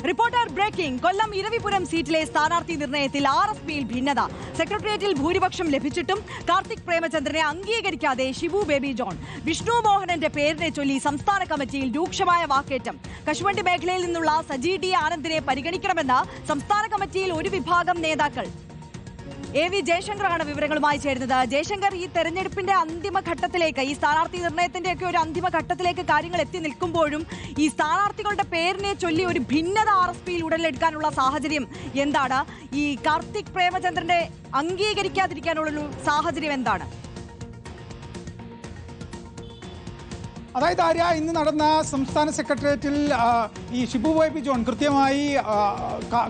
Reporter breaking. Kollam Eravipuram സീറ്റിലെ സ്ഥാനാർത്ഥി നിർണയത്തിൽ RSPയിൽ ഭിന്നത. സെക്രട്ടേറിയറ്റിൽ ഭൂരിപക്ഷം ലഭിച്ചിട്ടും കാർത്തിക് പ്രേമചന്ദ്രനെ അംഗീകരിക്കാതെ ഷിബു ബേബി ജോൺ. വിഷ്ണു മോഹനന്റെ പേരിനെ ചൊല്ലി സംസ്ഥാന കമ്മിറ്റിയിൽ രൂക്ഷമായ വാക്കേറ്റം. കശുവണ്ടി മേഖലയിൽ നിന്നുള്ള സജി ഡി ആനന്ദിനെ പരിഗണിക്കണമെന്ന് സംസ്ഥാന കമ്മിറ്റിയിൽ ഒരു വിഭാഗം നേതാക്കൾ. AV ജയശങ്കറാണ് വിവരങ്ങളുമായി ചേരുന്നത്. ജയശങ്കർ, ഈ തെരഞ്ഞെടുപ്പിന്റെ അന്തിമഘട്ടത്തിലേക്ക്, ഈ സ്ഥാനാർത്ഥി നിർണയത്തിന്റെയൊക്കെ ഒരു അന്തിമഘട്ടത്തിലേക്ക് കാര്യങ്ങൾ എത്തി നിൽക്കുമ്പോഴും ഈ സ്ഥാനാർത്ഥികളുടെ പേരിനെ ചൊല്ലി ഒരു ഭിന്നത RSPയിൽ ഉടലെടുക്കാനുള്ള സാഹചര്യം എന്താണ്? ഈ കാർത്തിക് പ്രേമചന്ദ്രനെ അംഗീകരിക്കാതിരിക്കാനുള്ളൊരു സാഹചര്യം എന്താണ്? അതായത് ആര്യ, ഇന്ന് നടന്ന സംസ്ഥാന സെക്രട്ടേറിയറ്റിൽ ഈ ഷിബു ബേബി ജോൺ കൃത്യമായി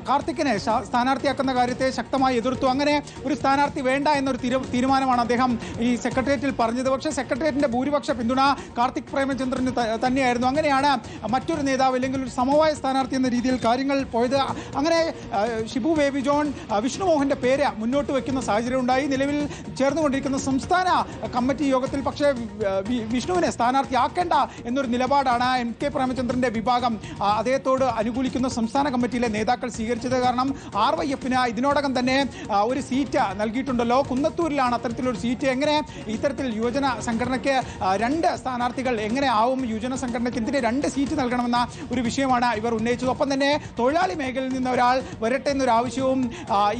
കാർത്തിക്കിനെ സ്ഥാനാർത്ഥിയാക്കുന്ന കാര്യത്തെ ശക്തമായി എതിർത്തു. അങ്ങനെ ഒരു സ്ഥാനാർത്ഥി വേണ്ട എന്നൊരു തീരുമാനമാണ് അദ്ദേഹം ഈ സെക്രട്ടേറിയറ്റിൽ പറഞ്ഞത്. പക്ഷേ സെക്രട്ടേറിയറ്റിന്റെ ഭൂരിപക്ഷ പിന്തുണ കാർത്തിക് പ്രേമചന്ദ്രന് തന്നെയായിരുന്നു. അങ്ങനെയാണ് മറ്റൊരു നേതാവ് അല്ലെങ്കിൽ ഒരു സമവായ സ്ഥാനാർത്ഥി എന്ന രീതിയിൽ കാര്യങ്ങൾ പോയത്. അങ്ങനെ ഷിബു ബേബി ജോൺ വിഷ്ണു മോഹന്റെ പേര് മുന്നോട്ട് വയ്ക്കുന്ന സാഹചര്യം ഉണ്ടായി. നിലവിൽ ചേർന്നുകൊണ്ടിരിക്കുന്ന സംസ്ഥാന കമ്മിറ്റി യോഗത്തിൽ പക്ഷേ വിഷ്ണുവിനെ സ്ഥാനാർത്ഥിയാക്കേണ്ട എന്നൊരു നിലപാടാണ് MK പ്രേമചന്ദ്രന്റെ വിഭാഗം അദ്ദേഹത്തോട് അനുകൂലിക്കുന്ന സംസ്ഥാന കമ്മിറ്റിയിലെ നേതാക്കൾ സ്വീകരിച്ചത്. കാരണം RYFന് ഇതിനോടകം തന്നെ ഒരു സീറ്റ് നൽകിയിട്ടുണ്ടല്ലോ. കുന്നത്തൂരിലാണ് അത്തരത്തിലൊരു സീറ്റ്. എങ്ങനെ ഇത്തരത്തിൽ യുവജന സംഘടനയ്ക്ക് 2 സ്ഥാനാർത്ഥികൾ എങ്ങനെ ആവും? യുവജന സംഘടനയ്ക്ക് എന്തിന് 2 സീറ്റ് നൽകണമെന്ന ഒരു വിഷയമാണ് ഇവർ ഉന്നയിച്ചത്. ഒപ്പം തന്നെ തൊഴിലാളി മേഖലയിൽ നിന്ന് ഒരാൾ വരട്ടെ എന്നൊരു ആവശ്യവും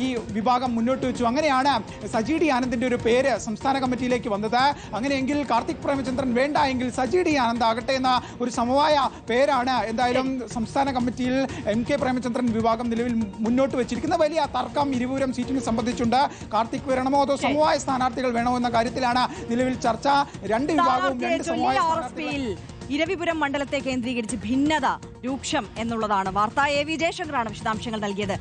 ഈ വിഭാഗം മുന്നോട്ട് വെച്ചു. അങ്ങനെയാണ് സജി ഡി ആനന്ദിന്റെ ഒരു പേര് സംസ്ഥാന കമ്മിറ്റിയിലേക്ക് വന്നത്. അങ്ങനെയെങ്കിൽ കാർത്തിക് പ്രേമചന്ദ്രൻ വേണ്ട എങ്കിൽ സജി ഡി ആനന്ദ് ആകട്ടെ എന്ന ഒരു സമവായ പേരാണ് എന്തായാലും സംസ്ഥാന കമ്മിറ്റിയിൽ MK പ്രേമചന്ദ്രൻ വിഭാഗം നിലവിൽ മുന്നോട്ട് വെച്ചിരിക്കുന്ന. വലിയ തർക്കം ഇരവിപുരം സീറ്റിനെ സംബന്ധിച്ചുണ്ട്. കാർത്തിക് വരണമോ അതോ സമവായ സ്ഥാനാർത്ഥികൾ വേണമോ എന്ന കാര്യത്തിലാണ് നിലവിൽ ചർച്ച. 2 വിഭാഗവും 2 സമവായ സ്ഥാനാർത്ഥികൾ. ഇരവിപുരം മണ്ഡലത്തെ കേന്ദ്രീകരിച്ച് ഭിന്നത രൂക്ഷം എന്നുള്ളതാണ് വാർത്ത. AV ജയശങ്കറാണ് വിശദാംശങ്ങൾ നൽകിയത്.